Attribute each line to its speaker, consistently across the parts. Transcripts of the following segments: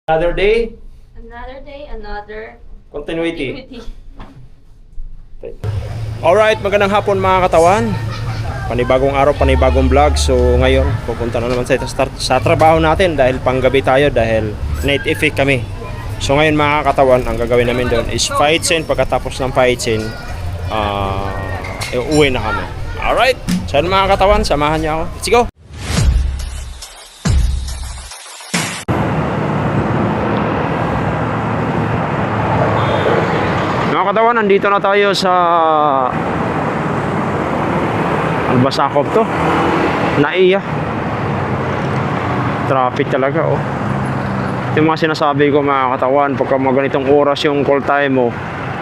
Speaker 1: Another day,
Speaker 2: Another day, another
Speaker 1: continuity.
Speaker 2: activity.
Speaker 1: Alright, magandang hapon mga katawan. Panibagong araw, panibagong vlog. So ngayon, pupunta na naman sa trabaho natin dahil panggabi tayo dahil night effect kami. So ngayon mga katawan, ang gagawin namin doon is fight scene. Pagkatapos ng fight scene, uwi na kami. Alright, so mga katawan, samahan niyo ako. Let's go! Mga katawan, nandito na tayo sa Albasakop to. Naiya. Traffic talaga oh. Ito yung mga sinasabi ko mga katawan, pagka mga ganitong oras yung call time mo,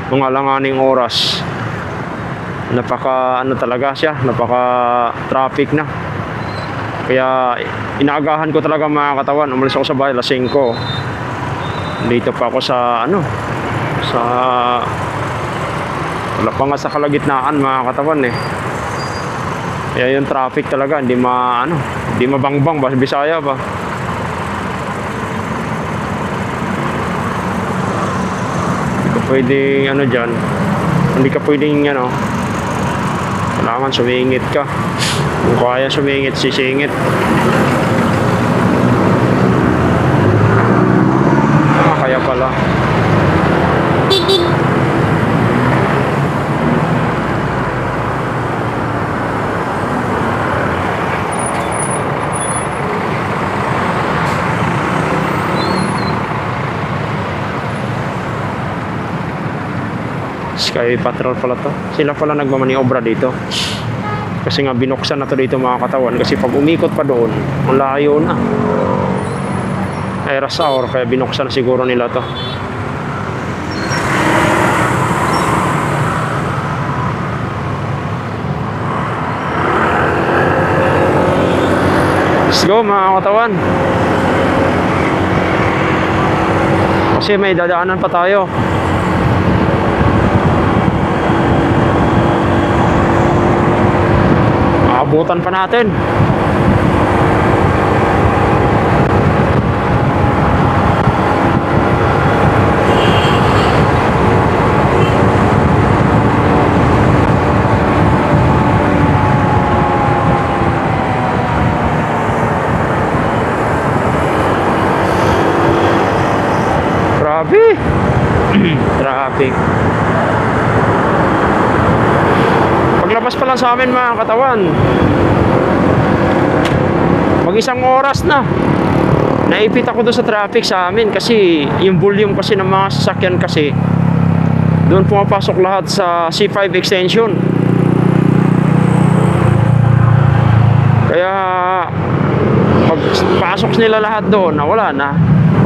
Speaker 1: mga langaning oras, napaka ano talaga siya, napaka traffic na. Kaya inaagahan ko talaga mga katawan. Umalis ako sa bahay alas 5. Dito pa ako sa ano, sa wala pa nga sa kalagitnaan mga katawan eh. Kaya yung traffic talaga hindi mabangbang ba Bisaya ba. Hindi ka pwedeng ano dyan, hindi ka pwedeng ano, kailangan sumingit ka. Kung kaya sumingit, sisingit. Kaya pala Sky Patrol pala to. Sila pala nagmamaniobra dito. Kasi nga binuksan na to dito mga katawan. Kasi pag umikot pa doon, ang layo na. Ay rush hour, kaya binuksan na siguro nila to. Let's go mga katawan. Kasi may dadaanan pa tayo. Abutan pa natin. Grabe. Traffic. Paglabas pa lang sa amin mga katawan, mag isang oras na. Naipit ako doon sa traffic sa amin kasi yung volume kasi ng mga sasakyan kasi doon pumapasok lahat sa C5 extension. Kaya pag pasok nila lahat doon, wala na.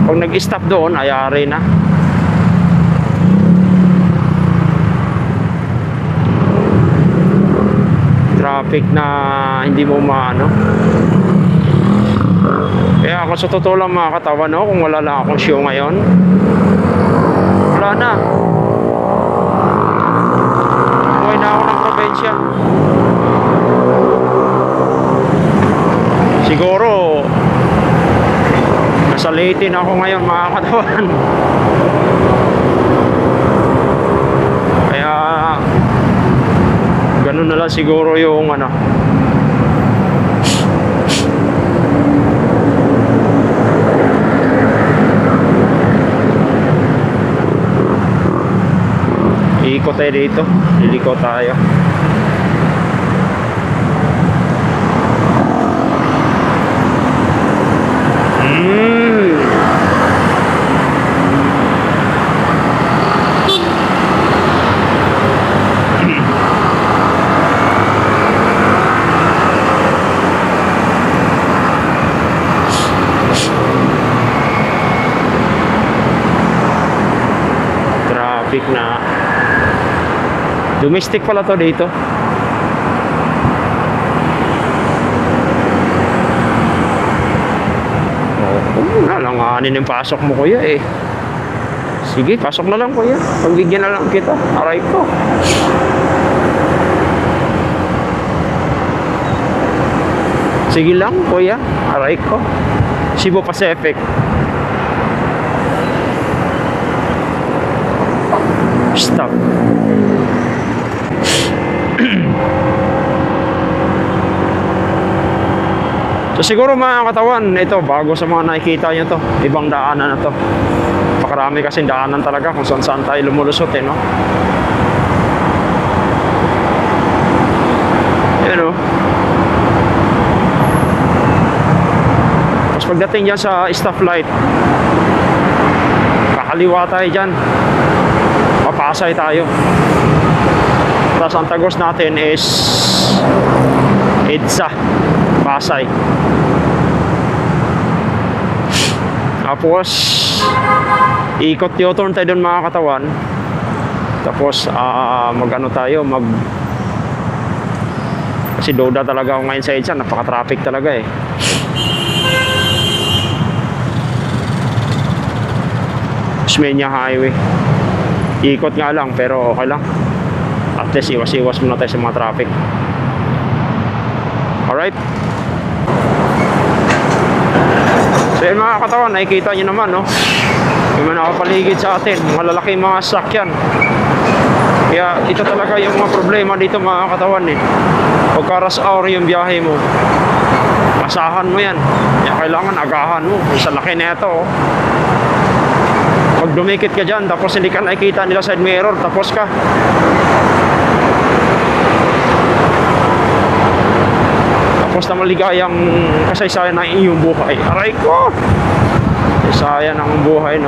Speaker 1: Pag nag-stop doon, ayari na. Traffic na hindi mo maano. Kaya ako sa totoo lang mga katawan, no, kung wala lang akong show ngayon, wala na. Buhay na ako ng probinsya. Siguro nasa Leyte na ako ngayon mga katawan. Kaya ganun na lang siguro yung ano. Iikot tayo dito. Liliko tayo. Traffic na. Domestic pala to dito. Nalanganin yung pasok mo kuya eh. Sige, pasok na lang kuya. Pagbigyan na lang kita. Aray ko. Sige lang kuya. Aray ko. Cebu Pacific. Stop. So siguro mga katawan, ito bago sa mga nakikita nyo to, ibang daanan na to. Pakarami kasing daanan talaga kung saan saan tayo lumulusot no. Yan Tapos pagdating dyan sa stoplight, kakaliwa tayo dyan, papasay tayo. Tapos ang tagos natin is EDSA Pasay. Tapos ikot U-turn tayo doon mga katawan. Tapos mag-ano tayo, kasi doda talaga ako ngayon sa EDSA, napaka-traffic talaga Osmeña Highway. Ikot nga lang pero okay lang. At least iwas-iwas muna tayo sa mga traffic. Alright. So yun mga katawan, nakikita nyo naman yung mga nakapaligid sa atin, mga lalaking mga sasakyan. Kaya ito talaga yung mga problema dito mga katawan Pagka rush hour yung biyahe mo, asahan mo yan. Kaya kailangan agahan mo. Sa laki na ito Pag dumikit ka dyan, tapos hindi ka nakikita nila side mirror, tapos ka. Tapos na maligayang kasaysayan ng iyong buhay. Aray ko! Kasaysayan ng buhay,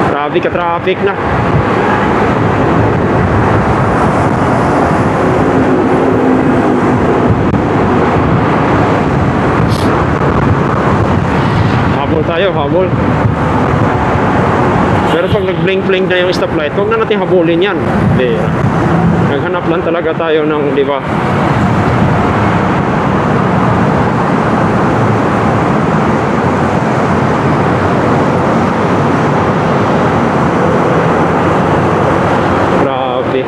Speaker 1: Grabe ka traffic na. Habol tayo, habol. Pero pag nag-blink-blink na yung stoplight, huwag na natin habulin yan. Naghanap lang talaga tayo ng, di ba? Grabe.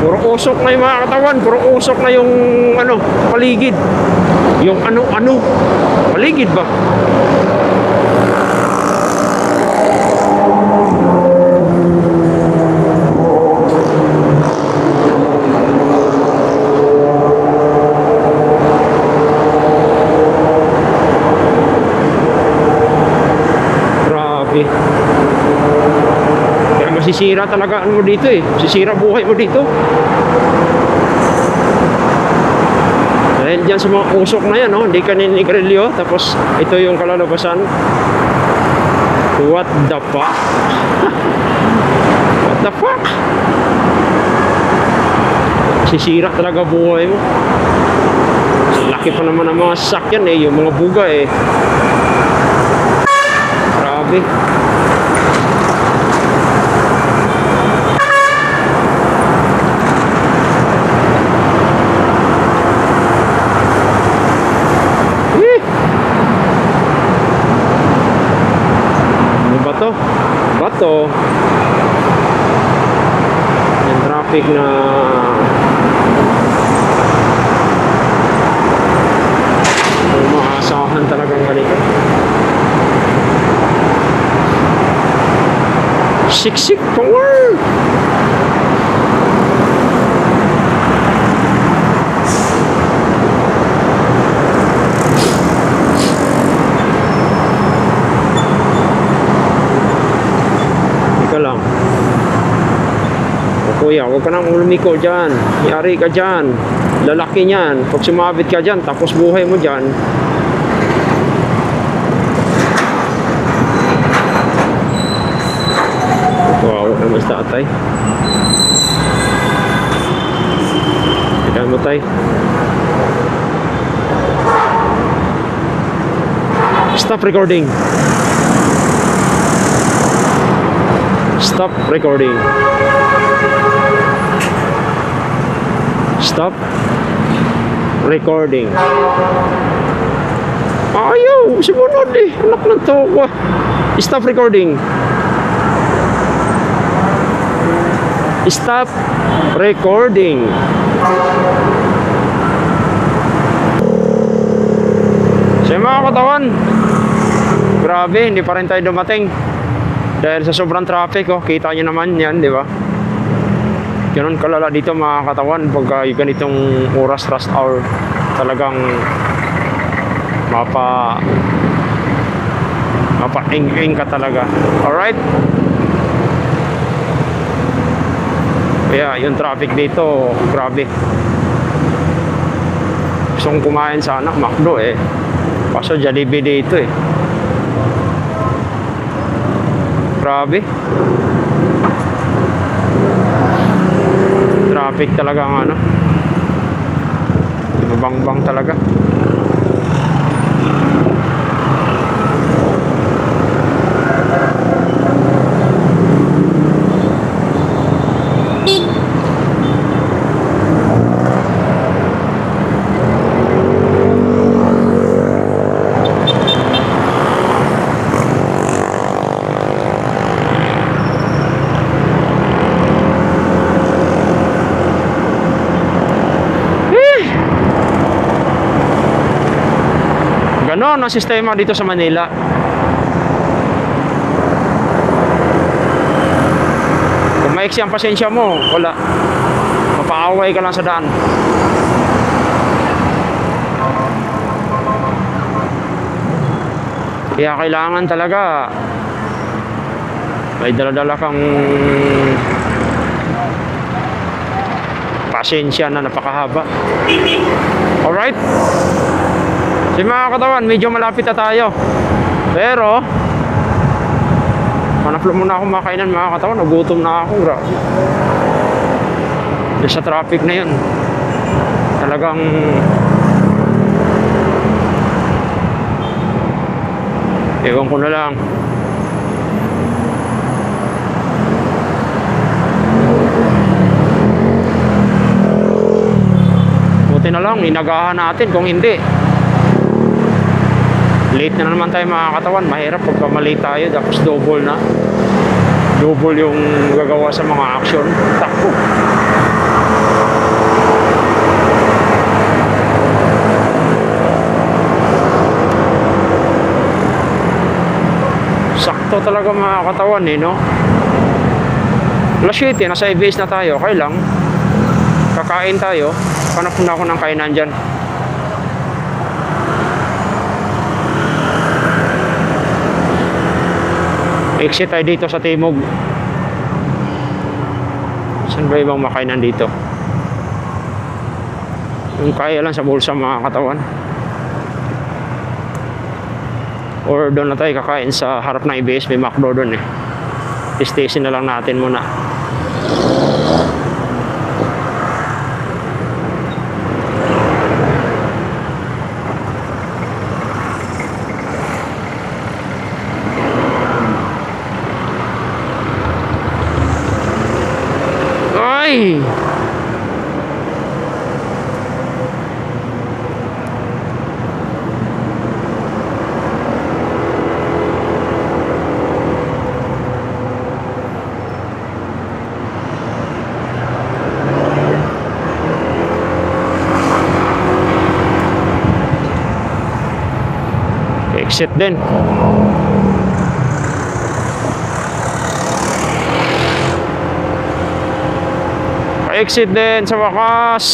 Speaker 1: Puro usok na yung mga katawan. Puro usok na yung, paligid. Yung paligid ba? Kaya masisira talaga mo dito masisira buhay mo dito dahil dyan sa mga usok na yan hindi ka ninigrilyo, tapos ito yung kalalabasan. What the fuck? What the fuck? Masisira talaga buhay mo. Laki pa naman ng mga sasakyan yung mga buga Grabe. Bato. Yung traffic na umaasahan talagang ganito. Siksik power. Lang. O kuya, huwag ka nang lumiko dyan. Yari ka dyan. Lalaki niyan. Pag sumabit ka dyan, tapos buhay mo dyan. Wow, naman sa tatay. Tignan mo tay. Stop recording. Stop recording. Stop recording. Ayaw, sumunod anak ng towa. Stop recording. Stop recording. So mga katawan, Grabe, hindi pa rin tayo dumating. Dahil sa sobrang traffic, oh. Kita nyo naman yan, di ba? Ganun kalala dito mga katawan pagka ganitong oras, rush hour. Talagang mapa-ing-ing ka talaga. Alright? Kaya yung traffic dito, grabe. Gusto kong kumain sana, McDo eh. Kaso Jollibee dito eh. Grabe. Traffic talaga ang ano. Mabangbang talaga. Ganon ang sistema dito sa Manila. Kung maiksi ang pasensya mo, wala. Mapaaway ka lang sa daan. Kaya kailangan talaga may dala-dala kang pasensya na napakahaba. Alright? So mga katawan, medyo malapit na tayo. Pero hanap lang muna akong makainan mga katawan. Nagutom na ako. Dahil sa traffic na yun, talagang ewan ko na lang. Buti na lang, inagahan natin. Kung hindi, late na naman tayo mga katawan. Mahirap pagka malate tayo. Tapos double na. Double yung gagawa sa mga action. Takbo. Sakto talaga mga katawan eh, no? Alas 7, nasa ABS na tayo. Okay lang. Kakain tayo. Hanap na ako ng kainan dyan. Exit tayo dito sa Timog. Saan ba ibang makainan dito? Yung kaya lang sa bulsa mga katawan. Or doon na tayo kakain sa harap ng IBS. May McDo doon eh. Station na lang natin muna. Ay! Exit din. Exit din sa wakas.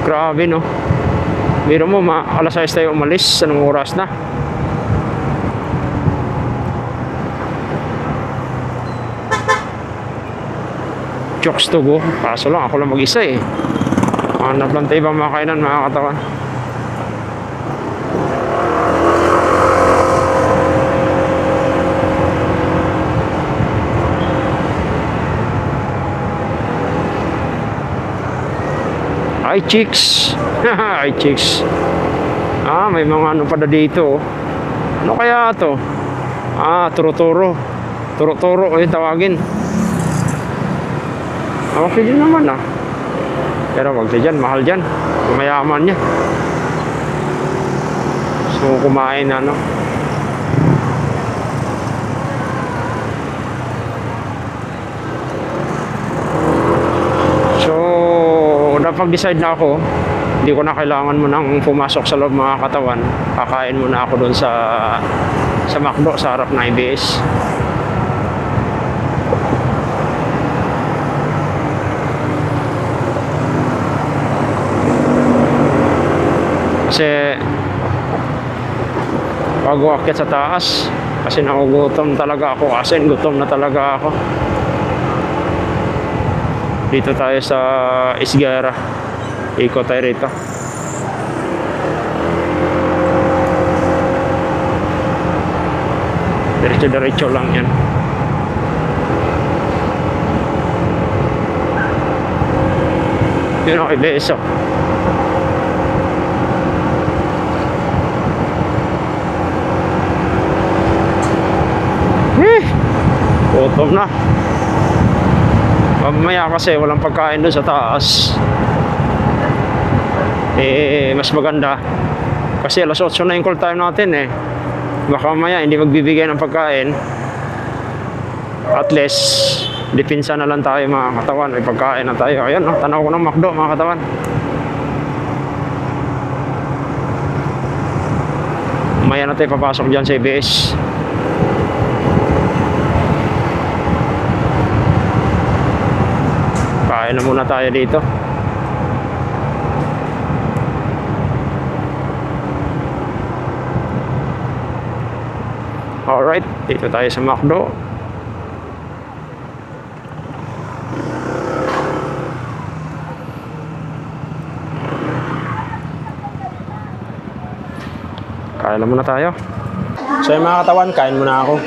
Speaker 1: Grabe no. Biro mo alas 6 tayo umalis. Anong oras na? Jokes to go. Kaso lang ako lang mag-isa eh. Hanap lang tayo ibang makainan mga katawan. Ay chicks. Ay chicks. May mga ano pa na dito. Ano kaya to? Turo-turo. Turo-turo yung tawagin. Okay din naman Pero wag siya dyan, mahal dyan. Mayaman niya. So kumain ano. nakapag-decide na ako, hindi ko na kailangan mo nang pumasok sa loob mga katawan. Kakain muna ako doon sa McDo sa harap ng IBS. Kasi bago akit sa taas, kasi nagugutom talaga ako, kasi gutom na talaga ako. Dito tayo sa Isguera, ikot tayo rito. Diretso lang yan. Yun ang IBS oh. Gutom na. Mamaya kasi walang pagkain doon sa taas. Mas maganda kasi alas 8 na yung call time natin eh. Baka mamaya hindi magbibigay ng pagkain. At least dipinsa na lang tayo mga katawan, may pagkain na tayo. Ayun, no? Tanaw ko ng McDo mga katawan. Mamaya na tayo papasok dyan sa ABS. Kain na muna tayo dito. Alright, dito tayo sa McDo. Kain na muna tayo. So yung mga katawan, kain muna ako.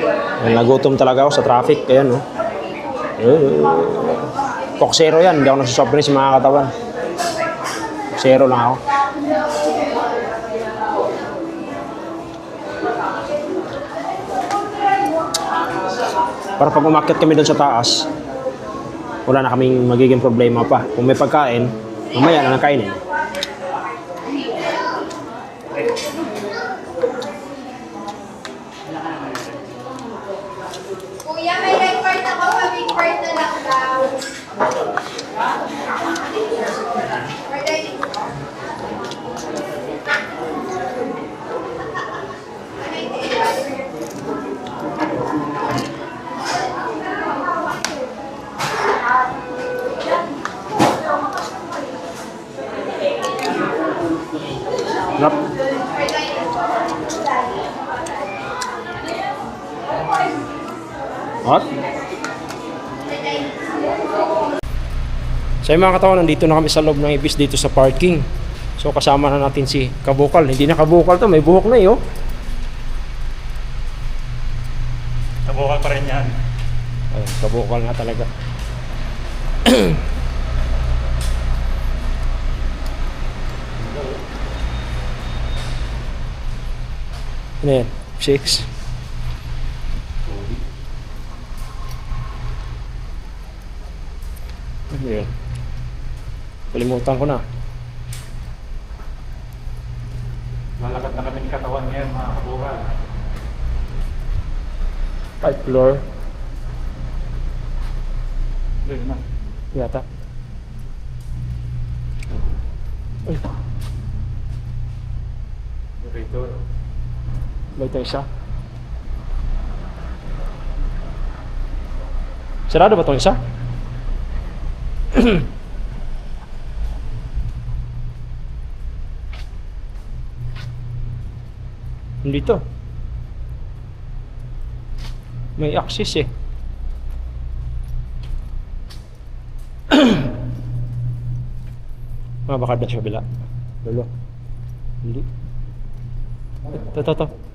Speaker 1: Nagutom talaga ako sa traffic. Ayan, no? Coke Zero yan, hindi ako nagsusoft drinks mga katawan. Zero lang ako. Para pag umakyat kami doon sa taas, wala na kaming magiging problema pa. Kung may pagkain, mamaya na nakainin.
Speaker 3: Kuya, may red part ako, may part na lang daw.
Speaker 1: Sarap. Hot. So yung mga katawan, nandito na kami sa loob ng ibis dito sa parking. So kasama na natin si Kabukal. Hindi na Kabukal to, may buhok na eh oh.
Speaker 4: Kabukal pa rin yan.
Speaker 1: Ayun, Kabukal nga talaga. Ano yan? 6. Ano yan? Kalimutan ko na.
Speaker 4: Lalakad na kami ng katawan ngayon mga kabukal.
Speaker 1: 5th floor.
Speaker 4: Doon na.
Speaker 1: Yata. Uy,
Speaker 4: Dito.
Speaker 1: may tayo isa. Sarado ba itong isa? Hindi to. May access eh. Baka doon sa kabila. Lolo. Hindi. Ito.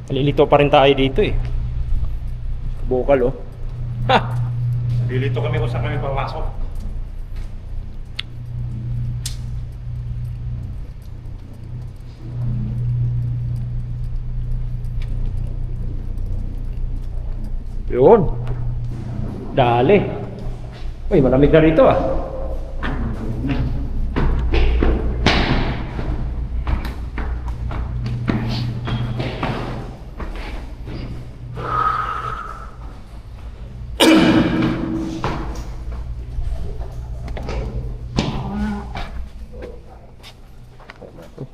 Speaker 1: Nalilito pa rin tayo dito eh. Kabukal oh. Ha!
Speaker 4: Dilito kami kung saan kami papasok.
Speaker 1: Yun. Dali. Uy, malamig na rito ah.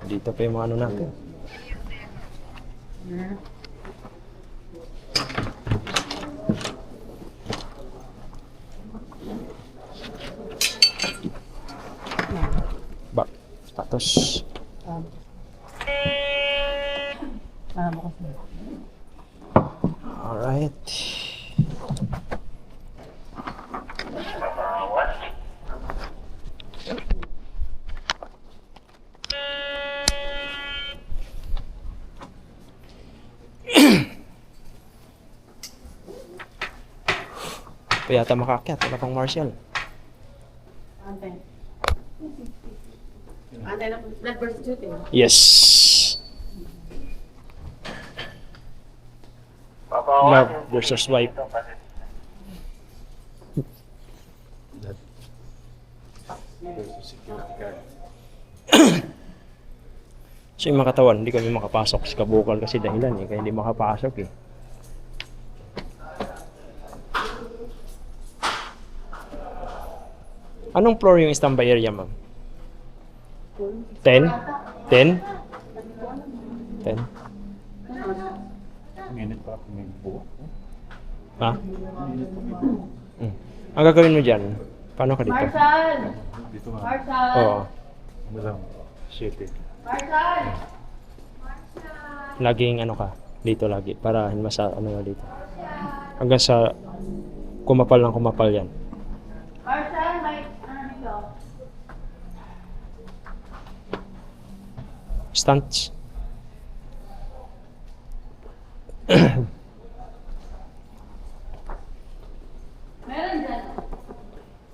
Speaker 1: Dito pa yung mga ano natin. Ba, status. Alright. Pa yata makakyat, wala pang Marshall.
Speaker 5: Antay. Antay na blood versus shooting.
Speaker 1: Yes. Love versus wife. So yung mga katawan, hindi kami makapasok sa kabukal kasi dahilan eh, kaya hindi makapasok eh. Anong floor yung standby area, ma'am? 10? 10? 10?
Speaker 4: Minute pa ako may buo.
Speaker 1: Ha? Ang gagawin mo dyan, paano ka dito?
Speaker 3: Marshall!
Speaker 4: Dito nga.
Speaker 3: Marshall!
Speaker 1: Oo.
Speaker 4: Ano lang. City.
Speaker 3: Marshall!
Speaker 1: Laging ano ka, dito lagi, para hindi masa, ano nga dito. Hanggang sa kumapal ng kumapal yan.
Speaker 3: Marshall, may ano dito?
Speaker 1: Stunts.
Speaker 3: Meron dyan.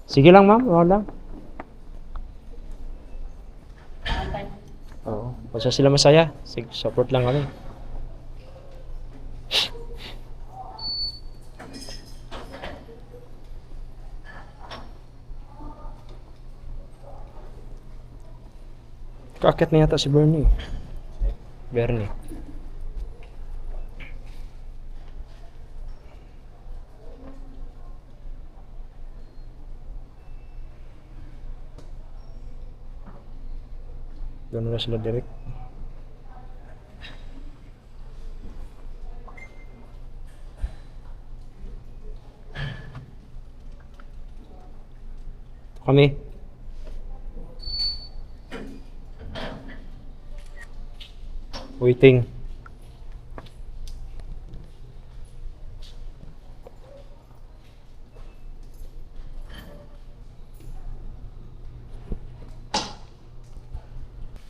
Speaker 1: Sige lang ma'am, wala lang.
Speaker 3: Antay.
Speaker 1: Oo. Basta sila masaya, sige, support lang kami. Kakit na yata si Bernie. Bernie. Doon na sila direct. Ito kami. Waiting.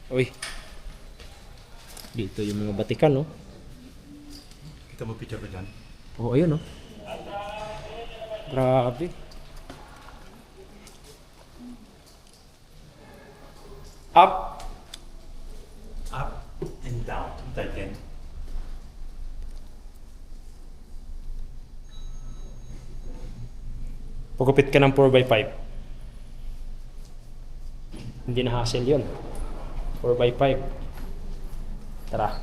Speaker 1: Uy. Dito yung mga batikan, no?
Speaker 4: Kita mo picture ko dyan?
Speaker 1: Oo, ayun, no? Grabe. Up.
Speaker 4: Up and down. Tighten.
Speaker 1: Pagupit ka ng 4x5. Hindi na hassle yun. 4x5. Tara.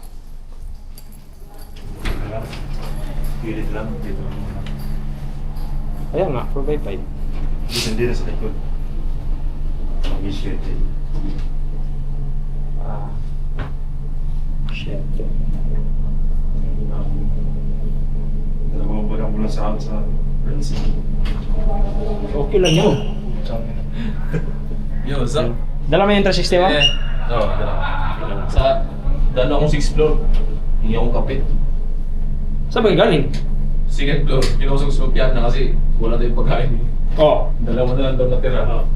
Speaker 4: Ayan. Pilit lang. Dito.
Speaker 1: Ayan nga, 4x5.
Speaker 4: Dito din sa likod. Mag-shit eh.
Speaker 1: Ah. Shit.
Speaker 4: Dalawang buwan mula sa Prince.
Speaker 1: Okay lang yun.
Speaker 6: Yo, what's up?
Speaker 1: Dala mo yung entrance system,
Speaker 6: Eh, no, dala. Sa, dala akong 6th floor. Hindi akong kapit.
Speaker 1: Saan ba yung galing?
Speaker 6: 2nd floor, pinusog sa piyan na kasi wala tayong pagkain.
Speaker 1: Oo.
Speaker 6: Dalawa na lang daw natira.
Speaker 4: Ano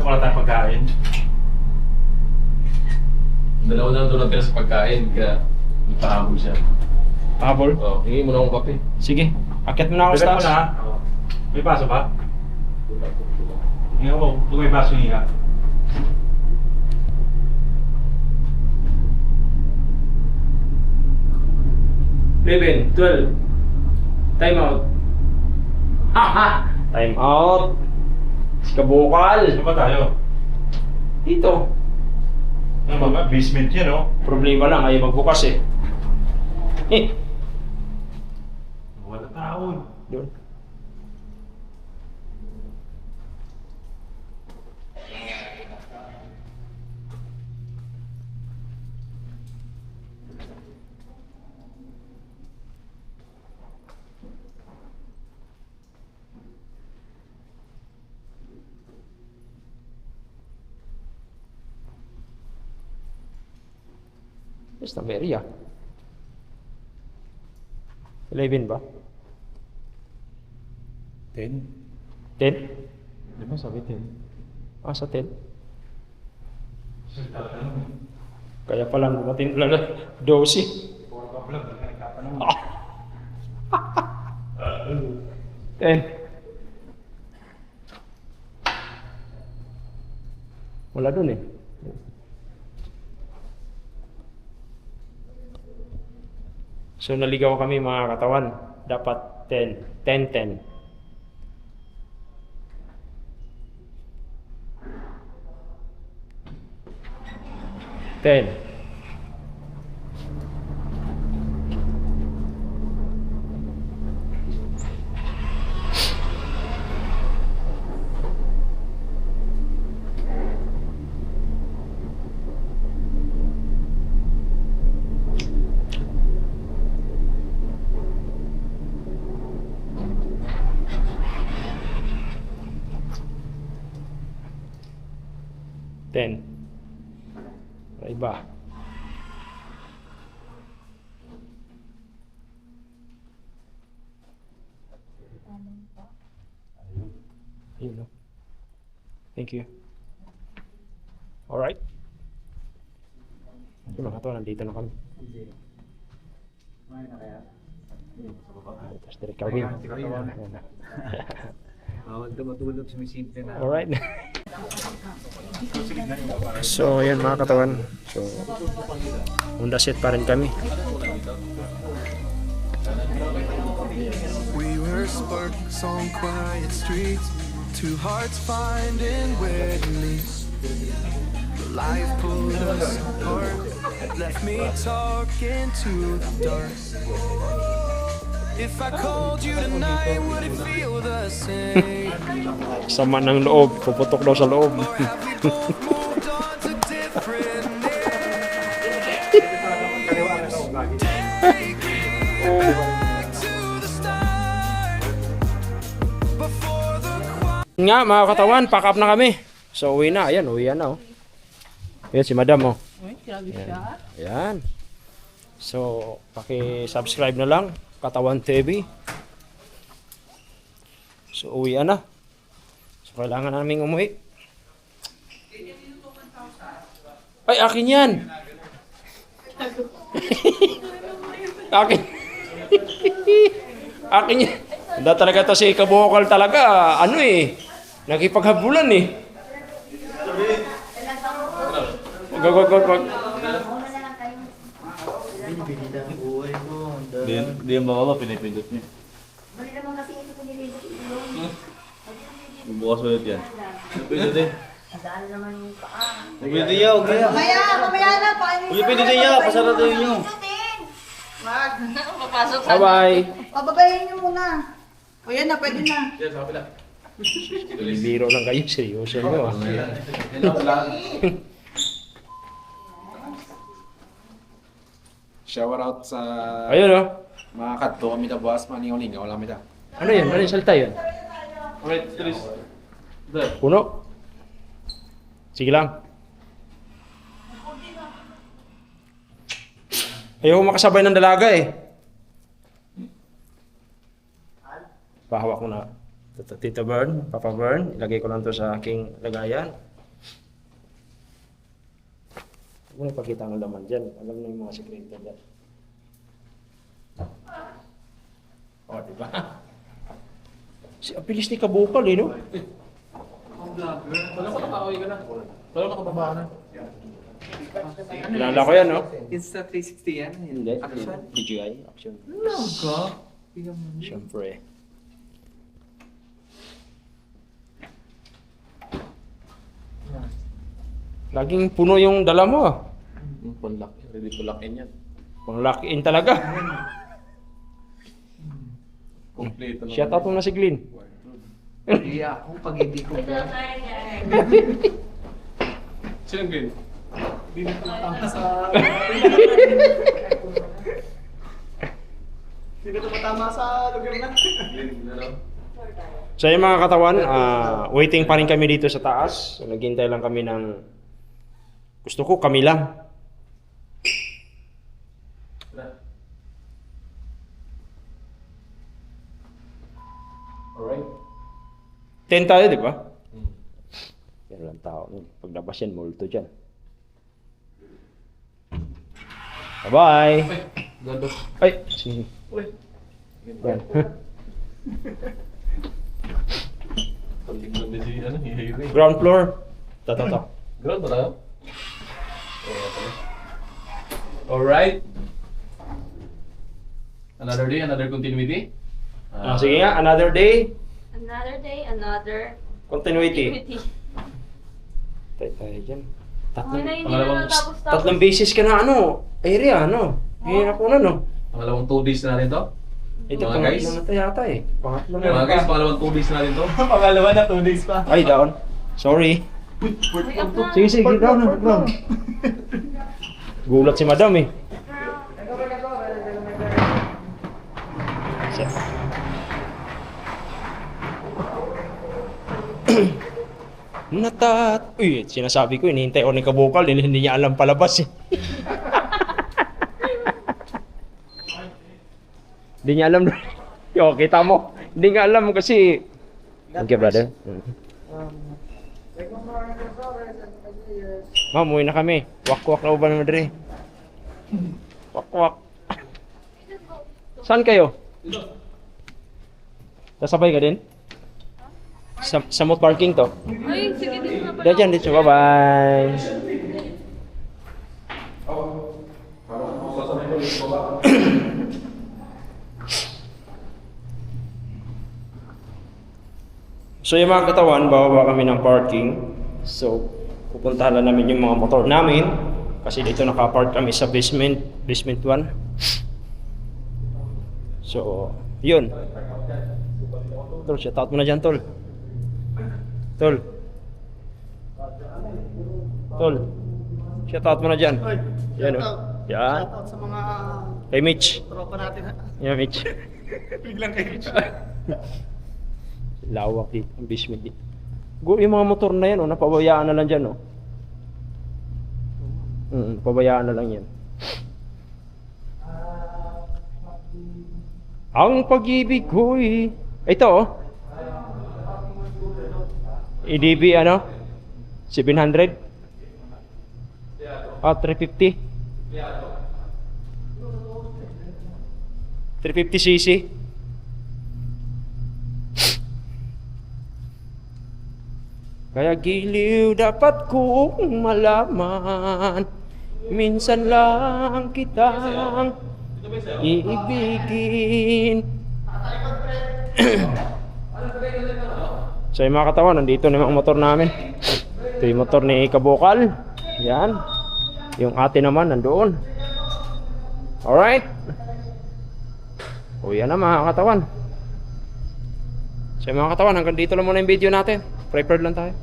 Speaker 4: wala tayong pagkain?
Speaker 6: Dalawa na lang daw natira sa pagkain, kaya nagpahabol siya.
Speaker 1: Habol?
Speaker 6: Oh, hingi mo na akong kape.
Speaker 1: Sige. Akit mo na ako sa
Speaker 4: Bigat mo
Speaker 1: taas.
Speaker 4: na ha? May baso ba? Hinga mo. Kung may baso hinga.
Speaker 1: Eleven, 12. Time out. Haha! Time out. Kabukal.
Speaker 4: Saan ba tayo?
Speaker 1: Dito.
Speaker 4: Ano ba? Basement yan, no?
Speaker 1: Problema lang, ayaw magbukas eh. Eh.
Speaker 4: Wala taon.
Speaker 1: Doon. Yes, na area. 11 ba?
Speaker 4: 10?
Speaker 1: 10?
Speaker 4: Di ba sabi 10?
Speaker 1: Ah, sa 10. Kaya pala dumating pala 12. 10. Wala dun eh. So naligaw kami mga katawan. Dapat 10. 10, 10. 10. Iba. Ayun, no? Thank you. Alright. Yung mga to, nandito na kami. Tapos direct kami. Ayan na.
Speaker 7: Bawal ka matulog sa may simple na.
Speaker 1: Alright. So, ayan mga katawan. So, Honda set pa rin kami.
Speaker 8: We were sparks on quiet streets, two hearts finding where to lead. Life pulled us apart, left me talking to the dark. If I called you tonight, would it feel the same?
Speaker 1: Sama ng loob. Puputok daw sa loob.
Speaker 8: Or have we both moved on to different
Speaker 1: Nga mga katawan, pack up na kami. So uwi na, ayan, uwi na oh. Ayan si madam oh.
Speaker 5: Grabe siya.
Speaker 1: Ayan. So, paki-subscribe na lang, Katawan TV. So uwi na. So kailangan naming umuwi. Ay, akin yan! Akin. Akin yan. Hindi talaga to si Kabukal talaga. Ano eh. Nakipaghabulan eh. Wag.
Speaker 6: Hindi yung bawala, pinipindot niya.
Speaker 3: Bali naman kasi ito pinilito ilong.
Speaker 6: Bukas ulit yan. Pwede din.
Speaker 3: Nadaan naman yung paa.
Speaker 6: Pwede yaw, kaya.
Speaker 3: Mamaya na, paano
Speaker 6: Uy, pwede din yaw, pasarado yun.
Speaker 3: Wag.
Speaker 2: Papasok sa...
Speaker 1: Bye-bye.
Speaker 3: Pababayin niyo muna. O yan na, pwede na.
Speaker 6: Yan, sa kapila.
Speaker 1: Biro lang kayo. Seryoso nyo ah.
Speaker 7: Shower out sa
Speaker 1: Ayun oh.
Speaker 7: mga kadto kami na buwas, maningaw-lingaw lang kita.
Speaker 1: Ano yun? Ano yung salta yun?
Speaker 6: Alright, Tris. There.
Speaker 1: Puno? Sige lang. Ayaw ko makasabay ng dalaga eh. Pahawak ko na. Tito Bern, Papa Bern. Ilagay ko lang to sa aking lagayan. Huwag mo ipakita ang laman dyan. Alam na yung mga sekreto dyan. O, diba? Si Apilis ni Kabukal eh, no?
Speaker 6: Wala ko nakakaway ka na. Wala ko nakababa ka na.
Speaker 1: Kilala ko yan, no?
Speaker 7: Insta 360 yan.
Speaker 1: Hindi. DJI, action.
Speaker 7: Ka?
Speaker 1: Siyempre. Laging puno yung dala mo ah.
Speaker 6: Panlock. Ready to lock in yan.
Speaker 1: Pang lock in talaga.
Speaker 6: Kompleto na.
Speaker 1: Shout out mo na si Glenn.
Speaker 7: Hindi ako pag hindi ko ba.
Speaker 6: Sinong green?
Speaker 7: Hindi na tumatama sa... Hindi na tumatama sa lugar na.
Speaker 6: Green, ano?
Speaker 1: So yung mga katawan, waiting pa rin kami dito sa taas. So, naghintay lang kami ng... Gusto ko kami lang. 10 tayo, di ba? Pero lang tao nun. Paglabas yan, multo dyan. Bye-bye!
Speaker 6: Ganda.
Speaker 1: Ay! Sige. Yan.
Speaker 6: Tingnan din si ano, hihiwi.
Speaker 1: Ground floor. Tata.
Speaker 6: Ground ba tayo? Alright. Another day, another continuity.
Speaker 1: Sige nga, another day.
Speaker 2: Another day, another
Speaker 1: Continuity.
Speaker 2: activity.
Speaker 1: Tayo dyan.
Speaker 2: Okay na, hindi
Speaker 6: Pangalawang-
Speaker 2: na tapos.
Speaker 1: Tatlong beses ka na area, Hirap ko na,
Speaker 6: Pangalawang 2 days na natin to.
Speaker 1: Ito,
Speaker 6: Mga
Speaker 1: pangatlo
Speaker 6: guys.
Speaker 1: na tayo yata eh. Pangatlo na.
Speaker 6: Mga guys, pangalawang 2 days na natin to.
Speaker 7: Pangalawa na, 2 days pa.
Speaker 1: Ay, down. Sorry.
Speaker 2: Wake up na.
Speaker 1: Sige, down. Gulat si madam eh. Uy, sinasabi ko, hinihintay ko ni Kabukal, hindi niya alam palabas eh. Hindi niya alam. Yo, kita mo. Hindi nga alam kasi... Thank you, brother. Ma'am, umuwi na kami. Wak-wak na uban naman diri. Wak-wak. Saan kayo? Sasabay ka din? Sa motor parking to?
Speaker 2: Ay, sige, dito na pala.
Speaker 1: Diyan, dito. Bye-bye. So yung mga katawan, bababa kami ng parking. So, pupuntahan na namin yung mga motor namin. Kasi dito nakapark kami sa basement 1. So, yun. Tol, shout out mo na dyan, Tol. Tol, shout out mo na dyan. Yan o. Yan.
Speaker 7: Shoutout sa mga
Speaker 1: Kay Mitch.
Speaker 7: tropa natin ha.
Speaker 1: Yan, Mitch.
Speaker 7: Biglang kayo.
Speaker 1: Lawak dito, ang basement dito. Yung mga motor na yan, napabayaan na lang dyan, pabayaan na lang yan. Ang pag-ibig ko'y... Ito, EDB, 700? 350? 350cc? Kaya giliw dapat kong malaman, minsan lang kitang iibigin. So yung mga katawan, nandito na yung mga motor namin. Ito yung motor ni Kabukal. Yan. Yung ate naman nandoon. Alright. O yan na mga katawan. So yung mga katawan, hanggang dito lang muna yung video natin. Prepared lang tayo.